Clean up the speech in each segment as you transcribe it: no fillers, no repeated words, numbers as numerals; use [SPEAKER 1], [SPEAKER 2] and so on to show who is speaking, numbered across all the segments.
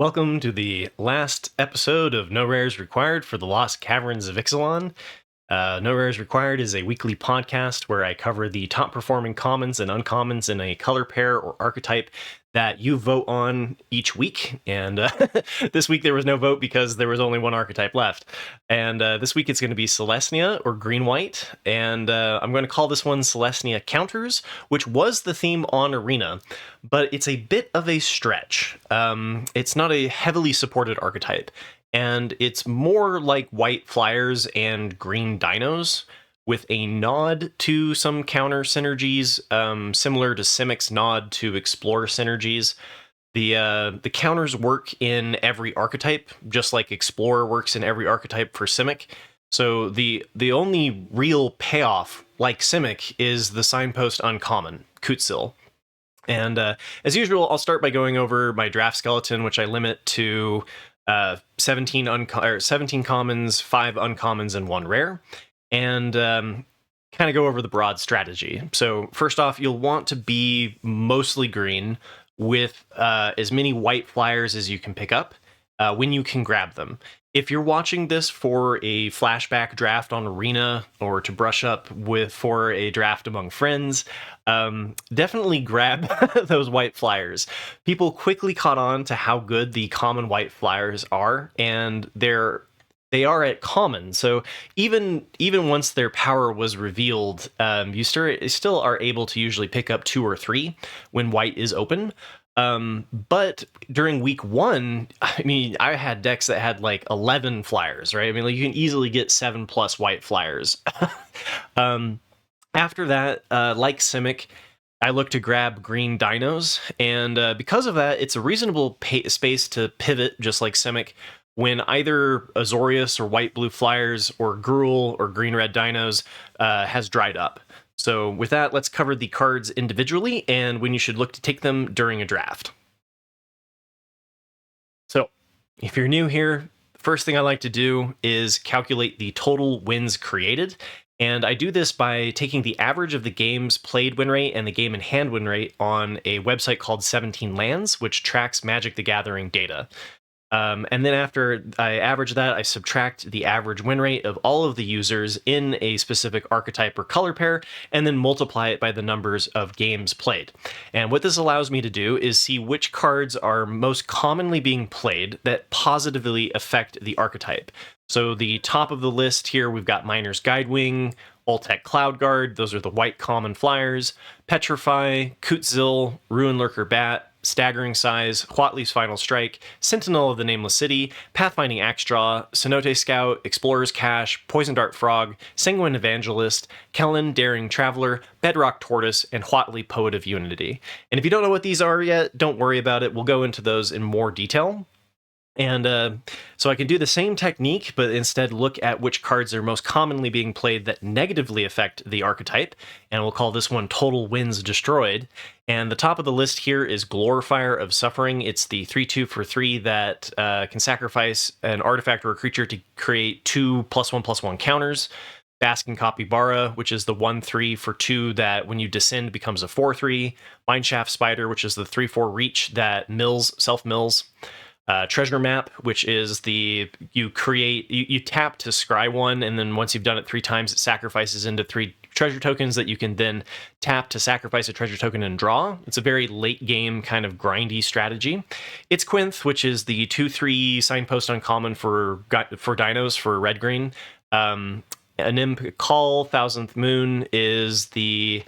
[SPEAKER 1] Welcome to the last episode of No Rares Required for the Lost Caverns of Ixalan. No Rares Required is a weekly podcast where I cover the top performing commons and uncommons in a color pair or archetype that you vote on each week. And this week there was no vote because there was only one archetype left. And this week it's going to be Selesnya or green-white. And I'm going to call this one Selesnya Counters, which was the theme on Arena. But it's a bit of a stretch. It's not a heavily supported archetype. And it's more like white flyers and green dinos, with a nod to some counter synergies, similar to Simic's nod to explore synergies. The counters work in every archetype, just like Explorer works in every archetype for Simic. So the only real payoff, like Simic, is the signpost uncommon, Kutzil. And as usual, I'll start by going over my draft skeleton, which I limit to 17 commons, 5 uncommons, and 1 rare, and kind of go over the broad strategy. So first off, you'll want to be mostly green with as many white flyers as you can pick up when you can grab them. If you're watching this for a flashback draft on Arena or to brush up for a draft among friends, definitely grab those white flyers. People quickly caught on to how good the common white flyers are, and they are at common. So even once their power was revealed, you still are able to usually pick up 2 or 3 when white is open. But during week 1, I mean, I had decks that had like 11 flyers, right? I mean, like you can easily get 7+ white flyers. After that, like Simic, I look to grab green dinos, and because of that, it's a reasonable space to pivot, just like Simic, when either Azorius or white-blue flyers or Gruul or green-red dinos has dried up. So with that, let's cover the cards individually and when you should look to take them during a draft. So if you're new here, the first thing I like to do is calculate the total wins created. And I do this by taking the average of the game's played win rate and the game in hand win rate on a website called 17 Lands, which tracks Magic the Gathering data. And then after I average that, I subtract the average win rate of all of the users in a specific archetype or color pair, and then multiply it by the numbers of games played. And what this allows me to do is see which cards are most commonly being played that positively affect the archetype. So the top of the list here, we've got Miner's Guidewing, Ultec Cloudguard, those are the white common flyers, Petrify, Kutzil, Ruin Lurker Bat, Staggering Size, Huatli's Final Strike, Sentinel of the Nameless City, Pathfinding Axedraw, Cenote Scout, Explorer's Cache, Poison Dart Frog, Sanguine Evangelist, Kellen Daring Traveler, Bedrock Tortoise, and Huatli Poet of Unity. And if you don't know what these are yet, don't worry about it. We'll go into those in more detail. And so I can do the same technique, but instead look at which cards are most commonly being played that negatively affect the archetype, and we'll call this one Total Wins Destroyed. And the top of the list here is Glorifier of Suffering. It's the 3/2 for 3 that can sacrifice an artifact or a creature to create 2 +1/+1 counters. Basking Capybara, which is the 1/3 for 2 that when you descend becomes a 4/3. Mineshaft Spider, which is the 3/4 reach that self-mills. Treasure Map, which is you tap to scry 1, and then once you've done it 3 times, it sacrifices into 3 treasure tokens that you can then tap to sacrifice a treasure token and draw. It's a very late game kind of grindy strategy. It's Quinth, which is the 2/3 signpost uncommon for dinos for red-green. Anim Call, Thousandth Moon is the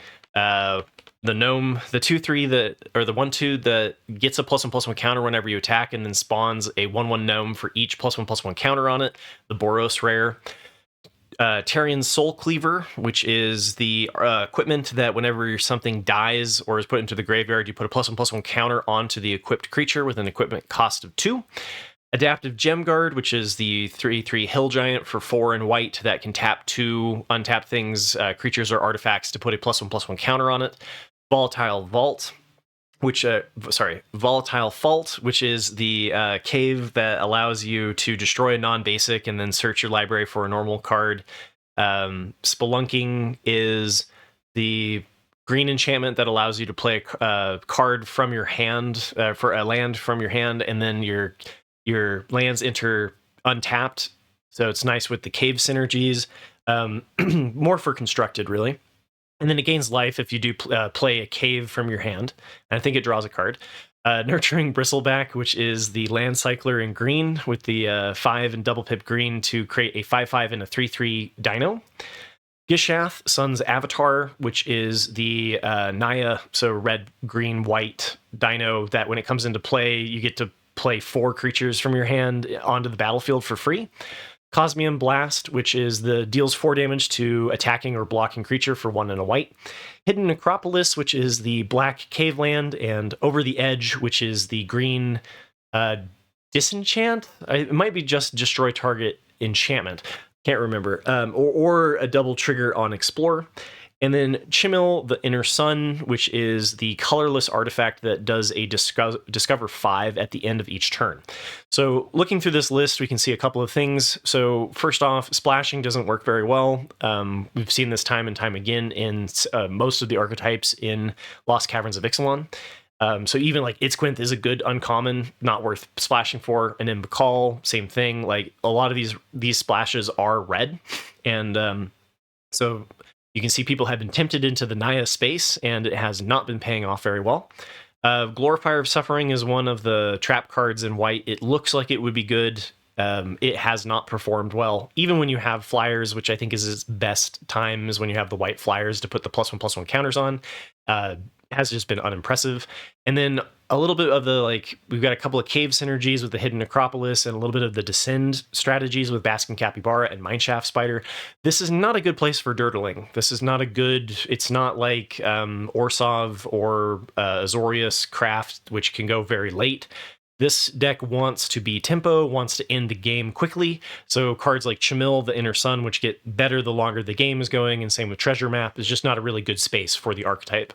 [SPEAKER 1] gnome, the 2/3 the 1/2 that gets a +1/+1 counter whenever you attack, and then spawns a 1/1 gnome for each +1/+1 counter on it. The Boros rare. Tarian's Soul Cleaver, which is the equipment that whenever something dies or is put into the graveyard, you put a +1/+1 counter onto the equipped creature with an equipment cost of 2. Adaptive Gem Guard, which is the 3/3 Hill Giant for 4 and white that can tap 2 untap things, creatures or artifacts to put a +1/+1 counter on it. Volatile Fault, which is the cave that allows you to destroy a non-basic and then search your library for a normal card. Spelunking is the green enchantment that allows you to play a card from your hand, for a land from your hand, and then your lands enter untapped. So it's nice with the cave synergies. More for constructed, really. And then it gains life if you do play a cave from your hand. And I think it draws a card. Nurturing Bristleback, which is the land cycler in green with the 5 and double pip green to create a 5/5 and a 3/3 dino. Gishath, Sun's Avatar, which is the Naya, so red, green, white dino that when it comes into play, you get to play 4 creatures from your hand onto the battlefield for free. Cosmium Blast, which is the deals 4 damage to attacking or blocking creature for 1 and a white. Hidden Necropolis, which is the black cave land, and Over the Edge, which is the green disenchant. It might be just destroy target enchantment. Can't remember. Or a double trigger on Explorer. And then Chimil, the Inner Sun, which is the colorless artifact that does a discover 5 at the end of each turn. So looking through this list, we can see a couple of things. So first off, splashing doesn't work very well. We've seen this time and time again in most of the archetypes in Lost Caverns of Ixalan. So even like Itzquinth is a good uncommon, not worth splashing for. And then Bakal, same thing. Like a lot of these splashes are red. And so you can see people have been tempted into the Naya space, and it has not been paying off very well. Glorifier of Suffering is one of the trap cards in white. It looks like it would be good. It has not performed well. Even when you have flyers, which I think is its best time, is when you have the white flyers to put the +1/+1 counters on. Has just been unimpressive. And then a little bit of the, like, we've got a couple of cave synergies with the Hidden Necropolis and a little bit of the Descend strategies with Basking Capybara and Mineshaft Spider. This is not a good place for Dirtling. This is not a good, it's not like Orsov or Azorius Craft, which can go very late. This deck wants to be tempo, wants to end the game quickly. So cards like Chimil, the Inner Sun, which get better the longer the game is going, and same with Treasure Map, is just not a really good space for the archetype.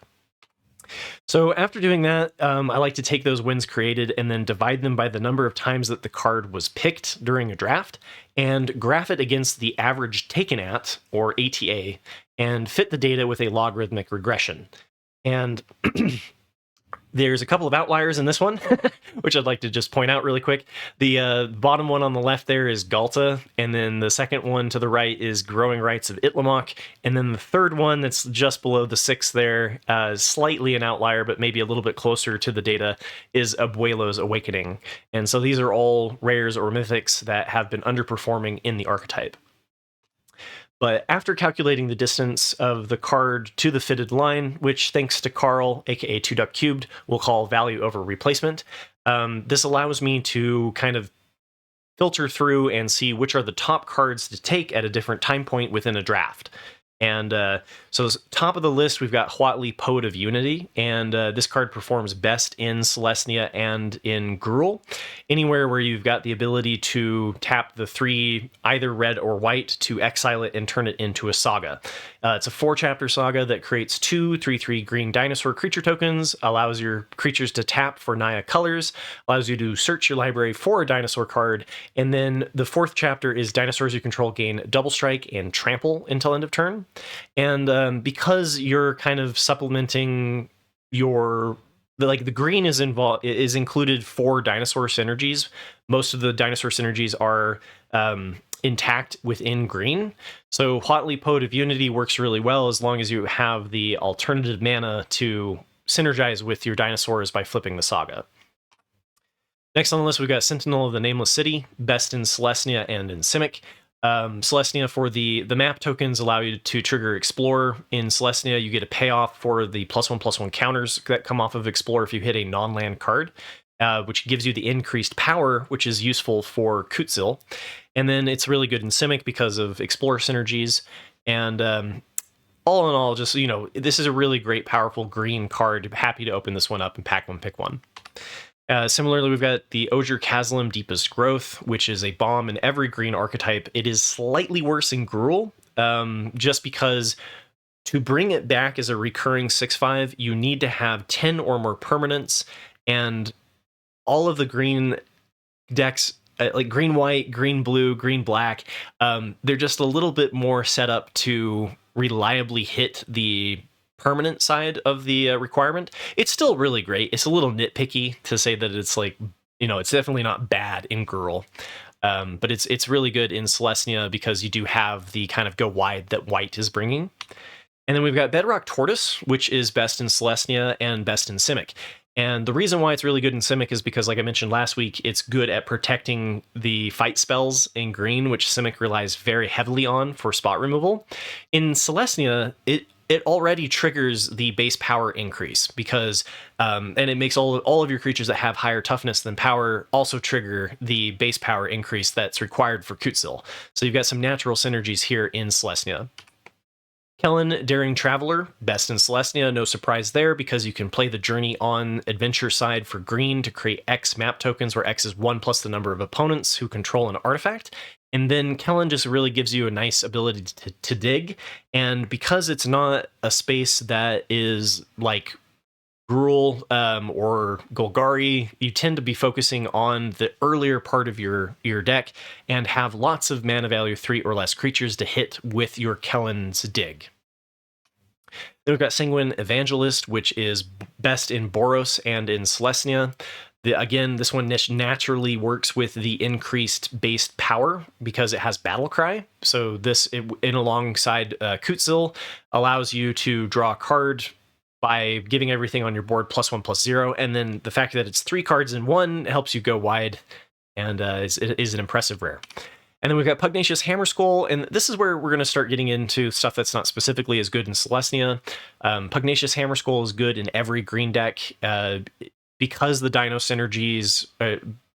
[SPEAKER 1] So after doing that, I like to take those wins created and then divide them by the number of times that the card was picked during a draft and graph it against the average taken at, or ATA, and fit the data with a logarithmic regression. And there's a couple of outliers in this one, which I'd like to just point out really quick. The bottom one on the left there is Galta, and then the second one to the right is Growing Rights of Itlamok, and then the third one that's just below the 6th there, slightly an outlier, but maybe a little bit closer to the data, is Abuelo's Awakening. And so these are all rares or mythics that have been underperforming in the archetype. But after calculating the distance of the card to the fitted line, which thanks to Carl, aka 2Duck Cubed, we'll call value over replacement, this allows me to kind of filter through and see which are the top cards to take at a different time point within a draft. And so top of the list, we've got Huatli, Poet of Unity, and this card performs best in Selesnya and in Gruul. Anywhere where you've got the ability to tap the 3, either red or white, to exile it and turn it into a saga. It's a 4-chapter saga that creates 2 3/3 green dinosaur creature tokens, allows your creatures to tap for Naya colors, allows you to search your library for a dinosaur card, and then the 4th chapter is dinosaurs you control gain double strike and trample until end of turn. And because you're kind of supplementing your, the green is included for dinosaur synergies. Most of the dinosaur synergies are intact within green. So Huatli, Poet of Unity works really well as long as you have the alternative mana to synergize with your dinosaurs by flipping the saga. Next on the list, we've got Sentinel of the Nameless City, best in Selesnya and in Simic. Selesnya, for the map tokens, allow you to trigger Explorer. In Selesnya, you get a payoff for the +1/+1 counters that come off of Explorer if you hit a non-land card, which gives you the increased power, which is useful for Kutzil. And then it's really good in Simic because of Explorer synergies. And all in all, just, you know, this is a really great, powerful green card. Happy to open this one up and pack one, pick one. Similarly, we've got the Osier Chasm Deepest Growth, which is a bomb in every green archetype. It is slightly worse in Gruul, just because to bring it back as a recurring 6/5, you need to have 10 or more permanents, and all of the green decks, like green white, green blue, green black, they're just a little bit more set up to reliably hit the permanent side of the requirement. It's still really great. It's a little nitpicky to say that it's like, it's definitely not bad in Gruul. But it's really good in Selesnya because you do have the kind of go wide that white is bringing. And then we've got Bedrock Tortoise, which is best in Selesnya and best in Simic. And the reason why it's really good in Simic is because, like I mentioned last week, it's good at protecting the fight spells in green, which Simic relies very heavily on for spot removal. In Selesnya, it already triggers the base power increase because, and it makes all of your creatures that have higher toughness than power also trigger the base power increase that's required for Kutzil. So you've got some natural synergies here in Selesnya. Kellen, Daring Traveler, best in Selesnya, no surprise there, because you can play the Journey on adventure side for green to create X map tokens, where X is 1 plus the number of opponents who control an artifact. And then Kellen just really gives you a nice ability to dig, and because it's not a space that is like Gruul or Golgari, you tend to be focusing on the earlier part of your deck and have lots of mana value 3 or less creatures to hit with your Kellen's dig. Then we've got Sanguine Evangelist, which is best in Boros and in Selesnya. Again, this one naturally works with the increased base power because it has Battle Cry. So this, in alongside Kutzil, allows you to draw a card by giving everything on your board +1/+0, and then the fact that it's 3 cards in 1 helps you go wide, and is an impressive rare. And then we've got Pugnacious Hammerskull, and this is where we're going to start getting into stuff that's not specifically as good in Selesnya. Pugnacious Hammerskull is good in every green deck because the dino synergies,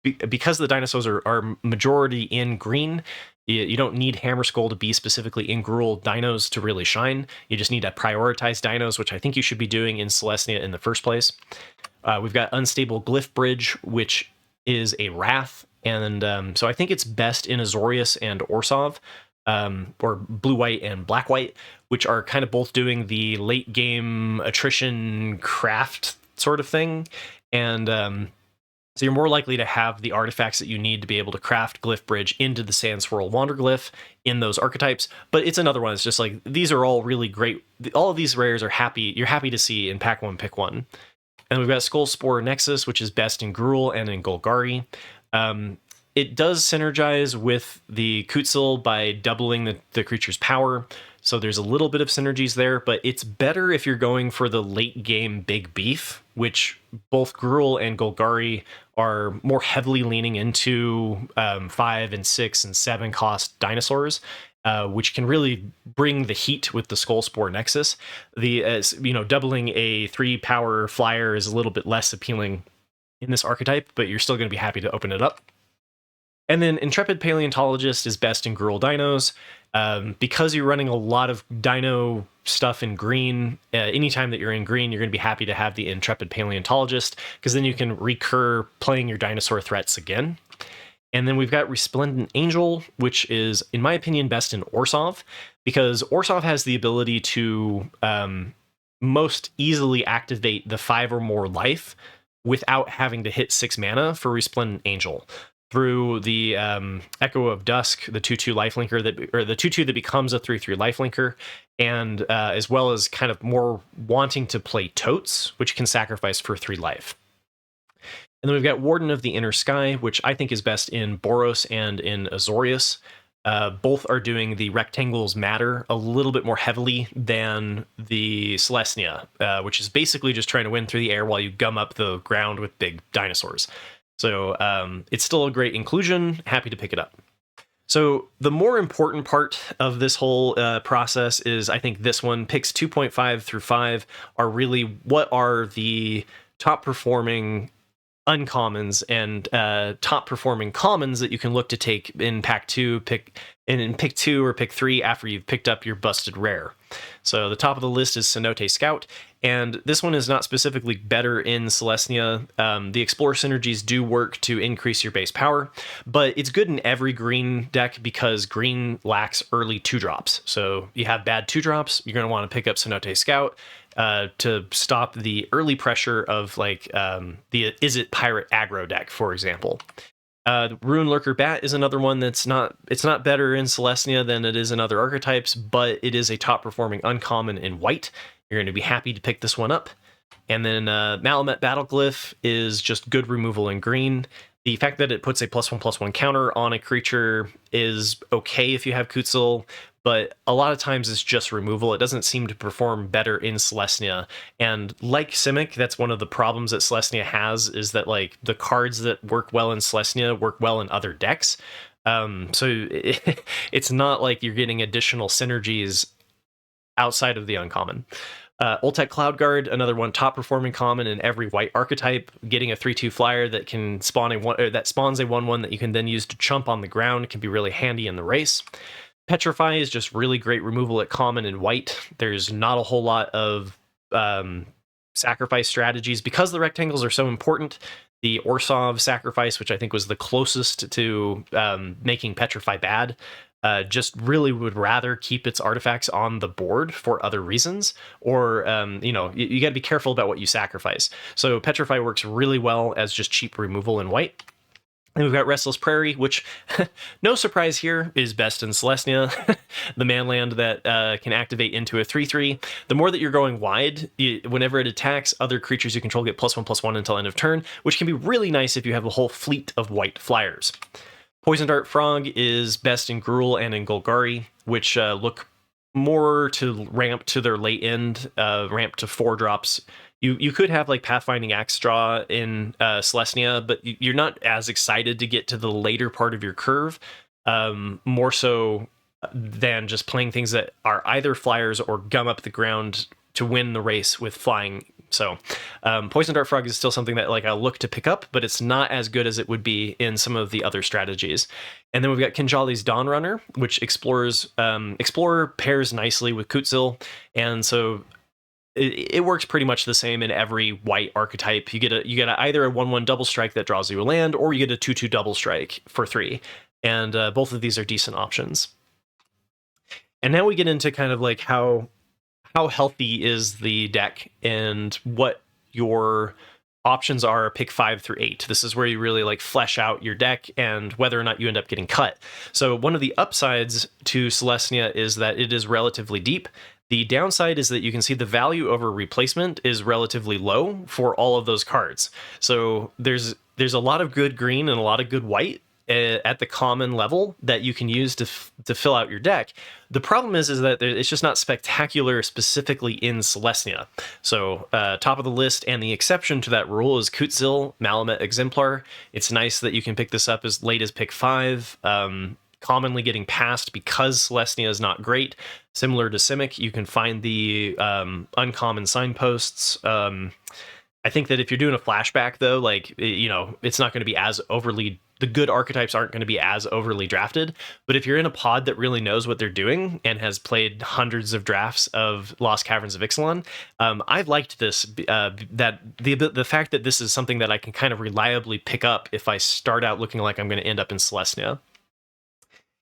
[SPEAKER 1] because the dinosaurs are majority in green. You don't need Hammerskull to be specifically in Gruul dinos to really shine. You just need to prioritize dinos, which I think you should be doing in Selesnya in the first place. We've got Unstable Glyph Bridge, which is a Wrath, and so I think it's best in Azorius and Orzhov, or Blue-White and Black-White, which are kind of both doing the late-game attrition craft sort of thing, and so you're more likely to have the artifacts that you need to be able to craft Glyph Bridge into the Sandswirl Wanderglyph in those archetypes. But it's another one. It's just like, these are all really great. All of these rares are you're happy to see in Pack 1, Pick 1. And we've got Skullspore Nexus, which is best in Gruul and in Golgari. It does synergize with the Kutzil by doubling the creature's power. So there's a little bit of synergies there, but it's better if you're going for the late game big beef, which both Gruul and Golgari are more heavily leaning into 5 and 6 and 7 cost dinosaurs, which can really bring the heat with the Skullspore Nexus. Doubling a 3 power flyer is a little bit less appealing in this archetype, but you're still going to be happy to open it up. And then Intrepid Paleontologist is best in Gruul dinos. Because you're running a lot of dino stuff in green, anytime that you're in green, you're going to be happy to have the Intrepid Paleontologist, because then you can recur playing your dinosaur threats again. And then we've got Resplendent Angel, which is, in my opinion, best in Orzhov, because Orzhov has the ability to most easily activate the 5 or more life without having to hit 6 mana for Resplendent Angel, through the Echo of Dusk, the 2/2 lifelinker the 2/2 that becomes a 3/3 lifelinker, and as well as kind of more wanting to play Totes, which can sacrifice for 3 life. And then we've got Warden of the Inner Sky, which I think is best in Boros and in Azorius. Both are doing the rectangles matter a little bit more heavily than the Selesnya, which is basically just trying to win through the air while you gum up the ground with big dinosaurs. So it's still a great inclusion. Happy to pick it up. So the more important part of this whole process is, I think this one, picks 2.5 through 5 are really what are the top performing uncommons and top performing commons that you can look to take in Pack 2, pick 2 or pick 3 after you've picked up your busted rare. So the top of the list is Cenote Scout, and this one is not specifically better in Selesnya. The Explore synergies do work to increase your base power, but it's good in every green deck because green lacks early 2-drops. So you have bad 2-drops, you're going to want to pick up Cenote Scout to stop the early pressure of like the Izzet Pirate aggro deck, for example. Ruin Lurker Bat is another one it's not better in Selesnya than it is in other archetypes, but it is a top performing uncommon in white. You're you're going to be happy to pick this one up. And then Malamet Battleglyph is just good removal in green. The fact that it puts a +1/+1 counter on a creature is okay if you have Kutzil, but a lot of times it's just removal. It doesn't seem to perform better in Selesnya. And like Simic, that's one of the problems that Selesnya has, is that like the cards that work well in Selesnya work well in other decks. So it's not like you're getting additional synergies outside of the uncommon. Ultec Cloudguard, another one top performing common in every white archetype, getting a 3/2 flyer that can spawn that spawns a 1/1 that you can then use to chump on the ground can be really handy in the race. Petrify is just really great removal at common in white. There's not a whole lot of sacrifice strategies because the rectangles are so important. The Orsov sacrifice, which I think was the closest to making Petrify bad, just really would rather keep its artifacts on the board for other reasons, or you got to be careful about what you sacrifice. So Petrify works really well as just cheap removal in white. And we've got Restless Prairie, which, no surprise here, is best in Selesnya, the manland that can activate into a 3/3. The more that you're going wide, whenever it attacks, other creatures you control get +1/+1 until end of turn, which can be really nice if you have a whole fleet of white flyers. Poison Dart Frog is best in Gruul and in Golgari, which look more to ramp to their late end, ramp to 4-drops. You could have like Pathfinding Axe Straw in Selesnya, but you're not as excited to get to the later part of your curve, more so than just playing things that are either flyers or gum up the ground to win the race with flying. So Poison Dart Frog is still something that like I'll look to pick up, but it's not as good as it would be in some of the other strategies. And then we've got Kinjali's Dawnrunner, which Explorer pairs nicely with Kutzil, and so it works pretty much the same in every white archetype. You get either a 1/1 double strike that draws you a land, or you get a 2/2 double strike for 3, and both of these are decent options. And now we get into kind of like how healthy is the deck and what your options are pick 5 through 8. This is where you really like flesh out your deck and whether or not you end up getting cut. So one of the upsides to Selesnya is that it is relatively deep. The downside is that you can see the value over replacement is relatively low for all of those cards. So there's a lot of good green and a lot of good white at the common level that you can use to fill out your deck. The problem is that it's just not spectacular specifically in Selesnya. So top of the list, and the exception to that rule, is Kutzil Malamet Exemplar. It's nice that you can pick this up as late as pick 5. Commonly getting passed because Selesnya is not great. Similar to Simic, you can find the uncommon signposts. I think that if you're doing a flashback, though, like, it's not going to be as overly... The good archetypes aren't going to be as overly drafted, but if you're in a pod that really knows what they're doing and has played hundreds of drafts of Lost Caverns of Ixalan, I've liked this, that the fact that this is something that I can kind of reliably pick up if I start out looking like I'm going to end up in Selesnya.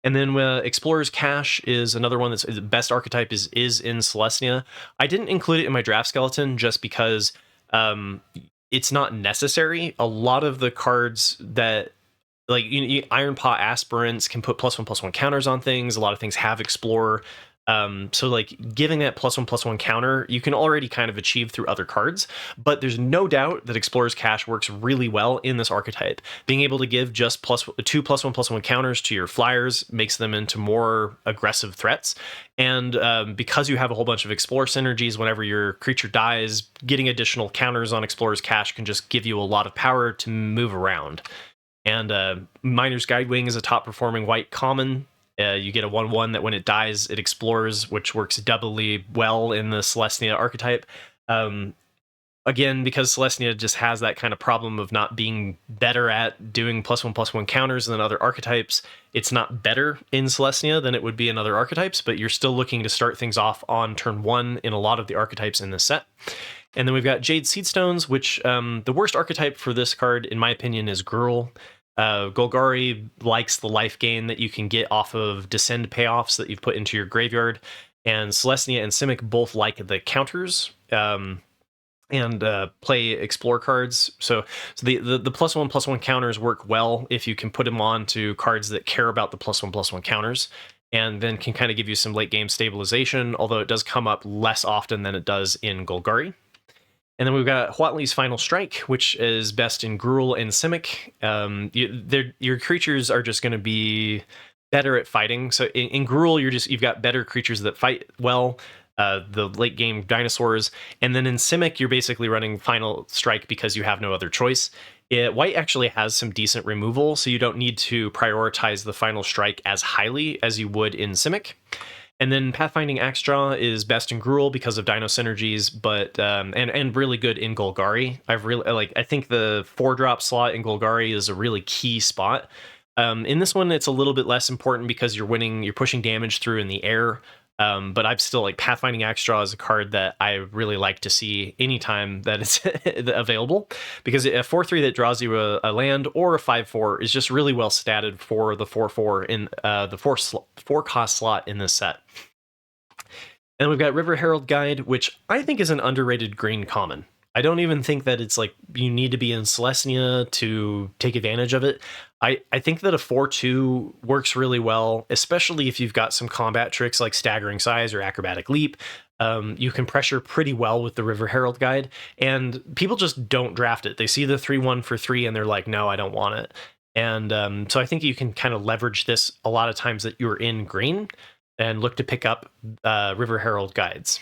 [SPEAKER 1] And then Explorer's Cache is another one that's the best archetype is in Selesnya. I didn't include it in my draft skeleton just because it's not necessary. A lot of the cards that, like, Iron Paw Aspirants can put +1/+1 counters on things. A lot of things have Explorer. So like giving that +1/+1 counter, you can already kind of achieve through other cards, but there's no doubt that Explorer's Cache works really well in this archetype. Being able to give just 2 +1/+1 counters to your flyers makes them into more aggressive threats. And because you have a whole bunch of Explorer synergies, whenever your creature dies, getting additional counters on Explorer's Cache can just give you a lot of power to move around. And Miner's Guidewing is a top performing white common. You get a 1/1 that when it dies, it explores, which works doubly well in the Selesnya archetype. Again, because Selesnya just has that kind of problem of not being better at doing +1/+1 counters than other archetypes, it's not better in Selesnya than it would be in other archetypes, but you're still looking to start things off on turn 1 in a lot of the archetypes in this set. And then we've got Jade Seedstones, which the worst archetype for this card, in my opinion, is Gruul. Golgari likes the life gain that you can get off of Descend payoffs that you've put into your graveyard, and Selesnya and Simic both like the counters and play Explore cards. So the +1/+1 counters work well if you can put them on to cards that care about the +1/+1 counters. and then can kind of give you some late game stabilization, although it does come up less often than it does in Golgari. And then we've got Huatli's Final Strike, which is best in Gruul and Simic. Your creatures are just going to be better at fighting. So in Gruul, you've got better creatures that fight well, the late game dinosaurs, and then in Simic, you're basically running Final Strike because you have no other choice. White actually has some decent removal, so you don't need to prioritize the Final Strike as highly as you would in Simic. And then Pathfinding Axedraw is best in Gruul because of dino synergies, but and really good in Golgari. I think the 4-drop slot in Golgari is a really key spot. In this one, it's a little bit less important because you're pushing damage through in the air. But I've still like Pathfinding Axedraw is a card that I really like to see anytime that it's available, because a 4/3 that draws you a land or a 5/4 is just really well statted for the 4/4 in the 4 cost slot in this set. And we've got River Herald Guide, which I think is an underrated green common. I don't even think that it's like you need to be in Selesnya to take advantage of it. I think that a 4/2 works really well, especially if you've got some combat tricks like Staggering Size or Acrobatic Leap. You can pressure pretty well with the River Herald Guide, and people just don't draft it. They see the 3/1 for 3 and they're like, no, I don't want it. And so I think you can kind of leverage this a lot of times that you're in green and look to pick up River Herald Guides.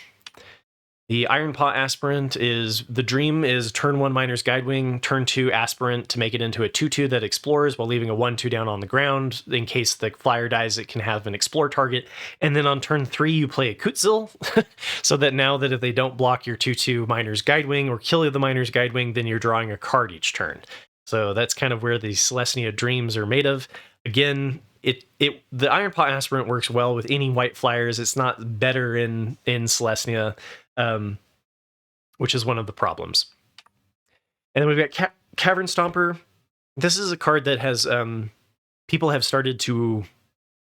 [SPEAKER 1] The Ironpaw Aspirant the dream is turn 1 Miner's Guidewing, turn 2 Aspirant to make it into a 2/2 that explores while leaving a 1/2 down on the ground. In case the flyer dies, it can have an explore target. And then on turn 3, you play a Kutzil, so that now that if they don't block your 2/2 Miner's Guidewing or kill the Miner's Guidewing, then you're drawing a card each turn. So that's kind of where the Selesnya dreams are made of. Again, the Ironpaw Aspirant works well with any white flyers. It's not better in Selesnya, which is one of the problems. And then we've got Cavern Stomper. This is a card that has people have started to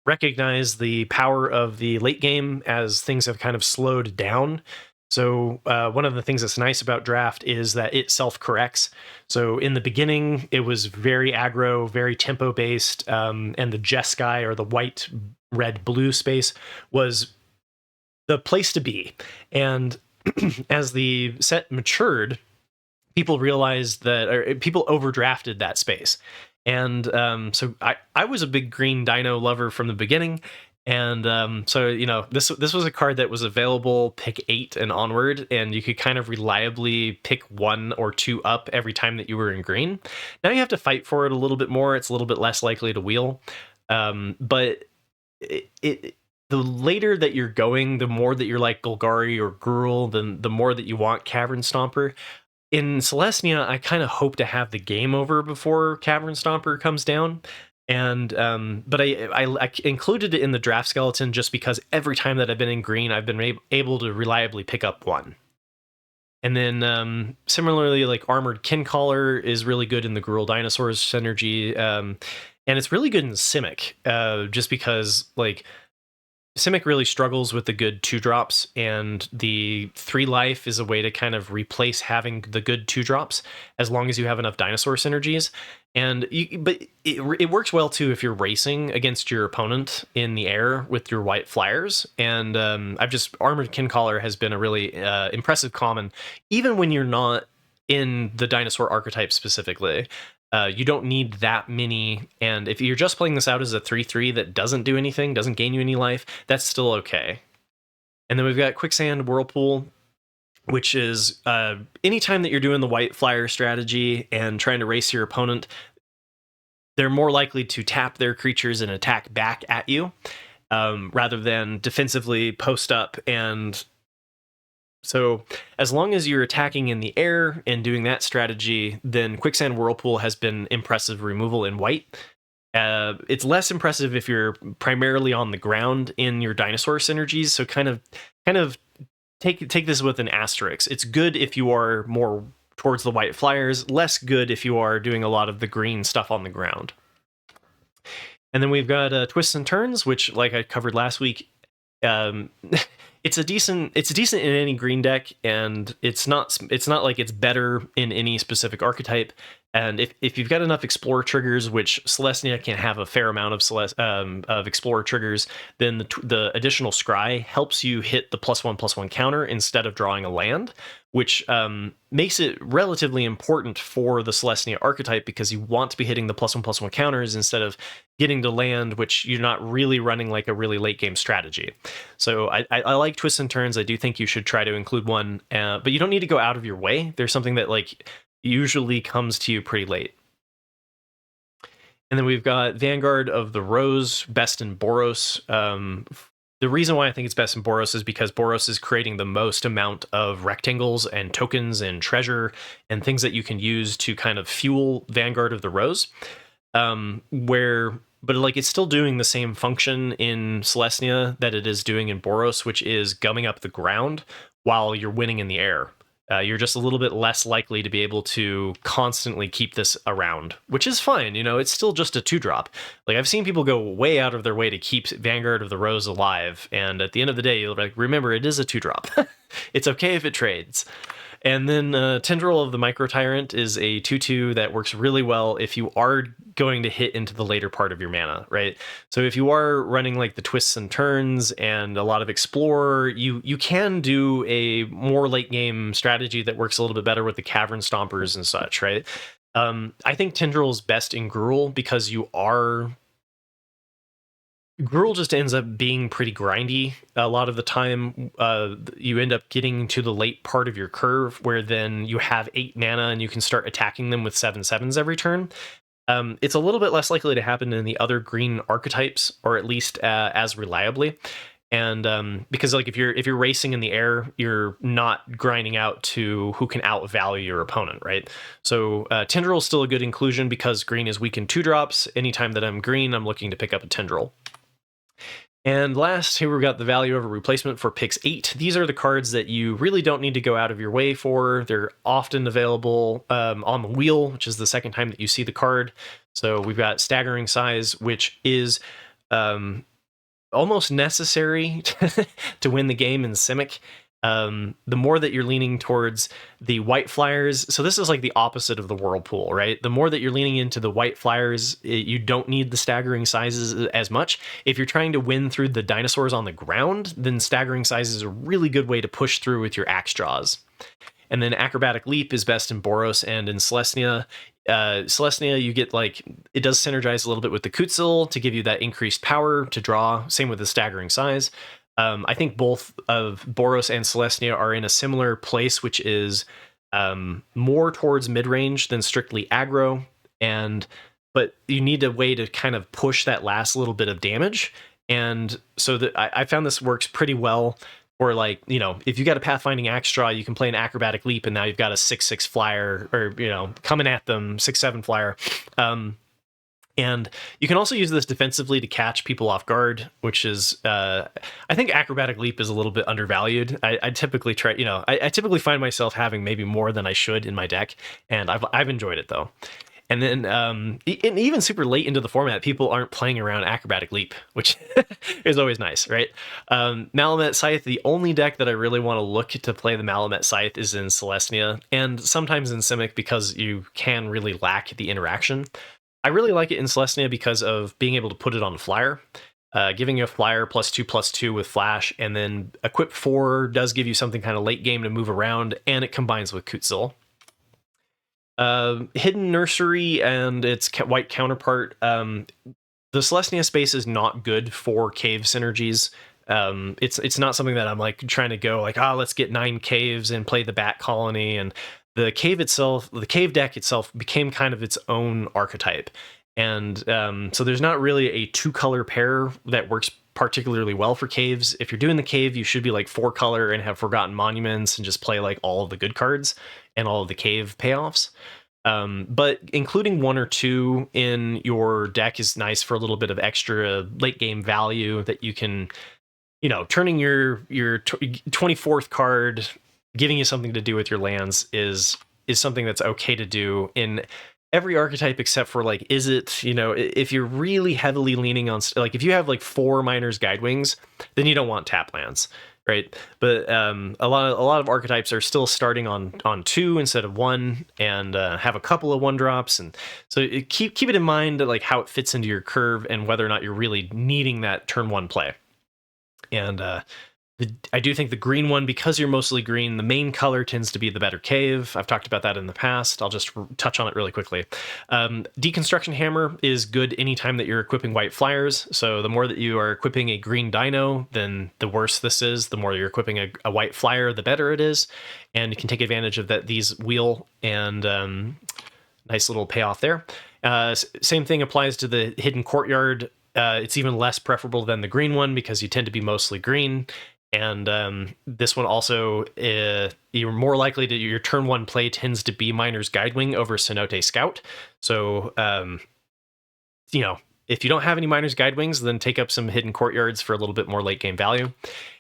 [SPEAKER 1] recognize the power of the late game as things have kind of slowed down. So one of the things that's nice about draft is that it self-corrects. So in the beginning, it was very aggro, very tempo-based, and the Jeskai, or the white, red, blue space, was the place to be. And as the set matured, people realized that people overdrafted that space. And so I was a big green dino lover from the beginning. And so, this was a card that was available pick 8 and onward, and you could kind of reliably pick 1 or 2 up every time that you were in green. Now you have to fight for it a little bit more. It's a little bit less likely to wheel. But the later that you're going, the more that you're like Golgari or Gruul, then the more that you want Cavern Stomper. In Selesnya, I kind of hope to have the game over before Cavern Stomper comes down. And but I included it in the draft skeleton just because every time that I've been in green, I've been able to reliably pick up 1. And then similarly, like Armored Kincaller is really good in the Gruul Dinosaurs synergy, and it's really good in Simic, just because like Simic really struggles with the good 2-drops, and the 3 life is a way to kind of replace having the good 2-drops as long as you have enough dinosaur synergies. But it works well too if you're racing against your opponent in the air with your white flyers. And Armored Kincaller has been a really impressive common, even when you're not in the dinosaur archetype specifically. You don't need that many, and if you're just playing this out as a 3/3 that doesn't do anything, doesn't gain you any life, that's still okay. And then we've got Quicksand Whirlpool, which is anytime that you're doing the white flyer strategy and trying to race your opponent, they're more likely to tap their creatures and attack back at you, rather than defensively post up. And so as long as you're attacking in the air and doing that strategy, then Quicksand Whirlpool has been impressive removal in white. It's less impressive if you're primarily on the ground in your dinosaur synergies. So kind of take this with an asterisk. It's good if you are more towards the white flyers, less good if you are doing a lot of the green stuff on the ground. And then we've got Twists and Turns, which, like I covered last week, it's decent in any green deck, and it's not like it's better in any specific archetype. And if you've got enough Explorer triggers, which Selesnya can have a fair amount of Explorer triggers, then the additional Scry helps you hit the +1/+1 counter instead of drawing a land, which makes it relatively important for the Selesnya archetype because you want to be hitting the +1/+1 counters instead of getting to land, which you're not really running like a really late game strategy. So I like twists and turns. I do think you should try to include one, but you don't need to go out of your way. There's something that like usually comes to you pretty late. And then we've got Vanguard of the Rose, best in Boros. The reason why I think it's best in Boros is because Boros is creating the most amount of rectangles and tokens and treasure and things that you can use to kind of fuel Vanguard of the Rose. But like it's still doing the same function in Selesnya that it is doing in Boros, which is gumming up the ground while you're winning in the air. You're just a little bit less likely to be able to constantly keep this around, which is fine. You know, it's still just a 2-drop. Like I've seen people go way out of their way to keep Vanguard of the Rose alive, and at the end of the day, you'll like remember it is a 2-drop. It's okay if it trades. And then Tendril of the Micro Tyrant is a 2/2 that works really well if you are going to hit into the later part of your mana, right? So if you are running like the twists and turns and a lot of Explorer, you can do a more late game strategy that works a little bit better with the Cavern Stompers and such, right? I think Tendril is best in Gruul because Gruul just ends up being pretty grindy a lot of the time. You end up getting to the late part of your curve where then you have 8 mana and you can start attacking them with 7/7s every turn. It's a little bit less likely to happen in the other green archetypes, or at least as reliably. And because like if you're racing in the air, you're not grinding out to who can outvalue your opponent, right? So Tendril is still a good inclusion because green is weak in 2-drops. Anytime that I'm green, I'm looking to pick up a Tendril. And last, here we've got the value over replacement for picks 8. These are the cards that you really don't need to go out of your way for. They're often available on the wheel, which is the second time that you see the card. So we've got Staggering Size, which is almost necessary to win the game in Simic. The more that you're leaning towards the white flyers, so this is like the opposite of the whirlpool, right? The more that you're leaning into the white flyers, you don't need the staggering sizes as much. If you're trying to win through the dinosaurs on the ground, then staggering size is a really good way to push through with your axe draws. And then Acrobatic Leap is best in Boros and in Selesnya. Selesnya, you get like, it does synergize a little bit with the Kutzil to give you that increased power to draw, same with the staggering size. I think both of Boros and Selesnya are in a similar place, which is more towards mid-range than strictly aggro, but you need a way to kind of push that last little bit of damage. And so I found this works pretty well. Or like, you know, if you got a Pathfinding Axe Draw, you can play an Acrobatic Leap, and now you've got a 6/6 flyer, or, you know, coming at them, 6/7 flyer. And you can also use this defensively to catch people off guard, which is, I think Acrobatic Leap is a little bit undervalued. I typically try, you know, I typically find myself having maybe more than I should in my deck, and I've enjoyed it though. And then even super late into the format, people aren't playing around Acrobatic Leap, which is always nice, right? Malamet Scythe, the only deck that I really want to look to play the Malamet Scythe is in Selesnya, and sometimes in Simic because you can really lack the interaction. I really like it in Selesnya because of being able to put it on a flyer. Giving you a flyer +2/+2 with flash, and then equip 4 does give you something kind of late game to move around, and it combines with Kutzil. Hidden Nursery and its white counterpart. The Selesnya space is not good for cave synergies. It's not something that I'm like trying to go like, let's get 9 caves and play the Bat Colony. And the cave itself, the cave deck itself became kind of its own archetype. And so there's not really a 2-color pair that works particularly well for caves. If you're doing the cave, you should be like 4-color and have Forgotten Monuments and just play like all of the good cards and all of the cave payoffs. But including 1 or 2 in your deck is nice for a little bit of extra late game value that you can, you know, turning your 24th card, giving you something to do with your lands is something that's okay to do in every archetype except for like, is it, you know, if you're really heavily leaning on, like if you have like 4 Miner's Guidewings, then you don't want tap lands. right? But a lot of archetypes are still starting on 2 instead of 1, and have a couple of 1-drops, and so keep it in mind, like how it fits into your curve and whether or not you're really needing that turn 1 play. And I do think the green one, because you're mostly green, the main color tends to be the better cave. I've talked about that in the past. I'll just touch on it really quickly. Deconstruction Hammer is good anytime that you're equipping white flyers. So the more that you are equipping a green dino, then the worse this is. The more you're equipping a white flyer, the better it is. And you can take advantage of these wheel, and nice little payoff there. Same thing applies to the Hidden Courtyard. It's even less preferable than the green one because you tend to be mostly green. And this one also, you're more likely to, your turn 1 play tends to be Miner's Guidewing over Cenote Scout. So, if you don't have any Miner's Guidewings, then take up some Hidden Courtyards for a little bit more late game value.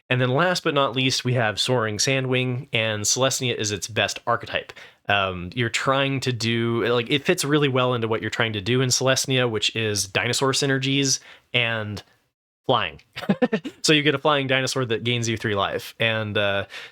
[SPEAKER 1] And then last but not least, we have Soaring Sandwing, and Selesnya is its best archetype. You're trying to do, like, it fits really well into what you're trying to do in Selesnya, which is dinosaur synergies and flying. So you get a flying dinosaur that gains you 3 life. And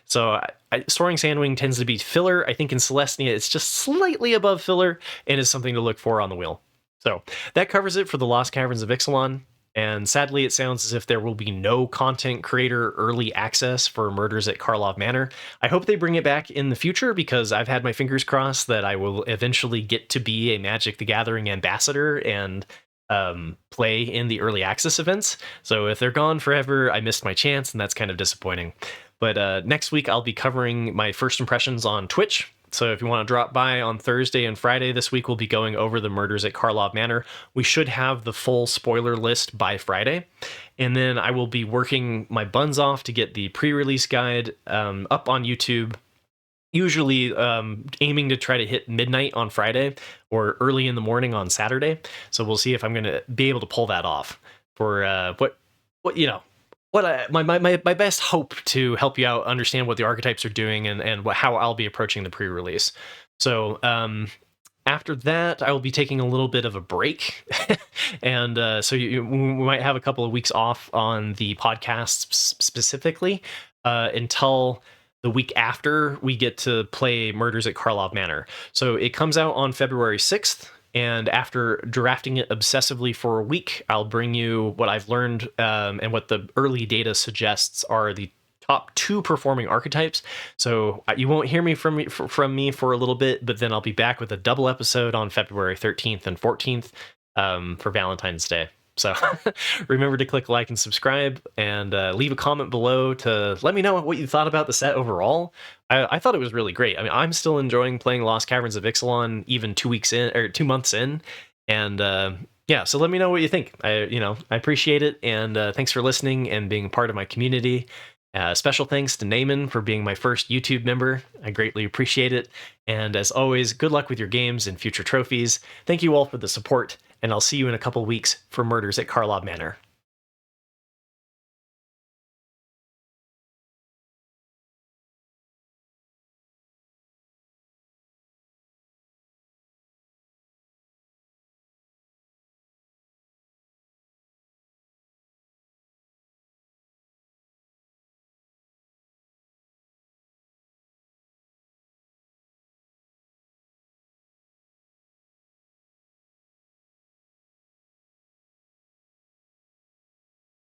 [SPEAKER 1] so Soaring Sandwing tends to be filler. I think in Selesnya it's just slightly above filler and is something to look for on the wheel. So that covers it for the Lost Caverns of Ixalan. And sadly, it sounds as if there will be no content creator early access for Murders at Karlov Manor. I hope they bring it back in the future, because I've had my fingers crossed that I will eventually get to be a Magic the Gathering ambassador and play in the early access events. So if they're gone forever, I missed my chance, and that's kind of disappointing. But next week I'll be covering my first impressions on Twitch. So if you want to drop by on Thursday and Friday this week, we'll be going over the Murders at Karlov Manor. We should have the full spoiler list by Friday. And then I will be working my buns off to get the pre-release guide up on YouTube, usually aiming to try to hit midnight on Friday or early in the morning on Saturday. So we'll see if I'm going to be able to pull that off for my best hope to help you out understand what the archetypes are doing and how I'll be approaching the pre-release. So after that, I will be taking a little bit of a break. And so we might have a couple of weeks off on the podcast specifically until the week after we get to play Murders at Karlov Manor. So it comes out on February 6th. And after drafting it obsessively for a week, I'll bring you what I've learned and what the early data suggests are the top 2 performing archetypes. So you won't hear from me for a little bit, but then I'll be back with a double episode on February 13th and 14th for Valentine's Day. So remember to click like and subscribe, and leave a comment below to let me know what you thought about the set overall. I thought it was really great. I mean, I'm still enjoying playing Lost Caverns of Ixalan even 2 months in. And yeah, so let me know what you think. I appreciate it. And thanks for listening and being part of my community. Special thanks to Naaman for being my first YouTube member. I greatly appreciate it. And as always, good luck with your games and future trophies. Thank you all for the support, and I'll see you in a couple weeks for Murders at Karlov Manor.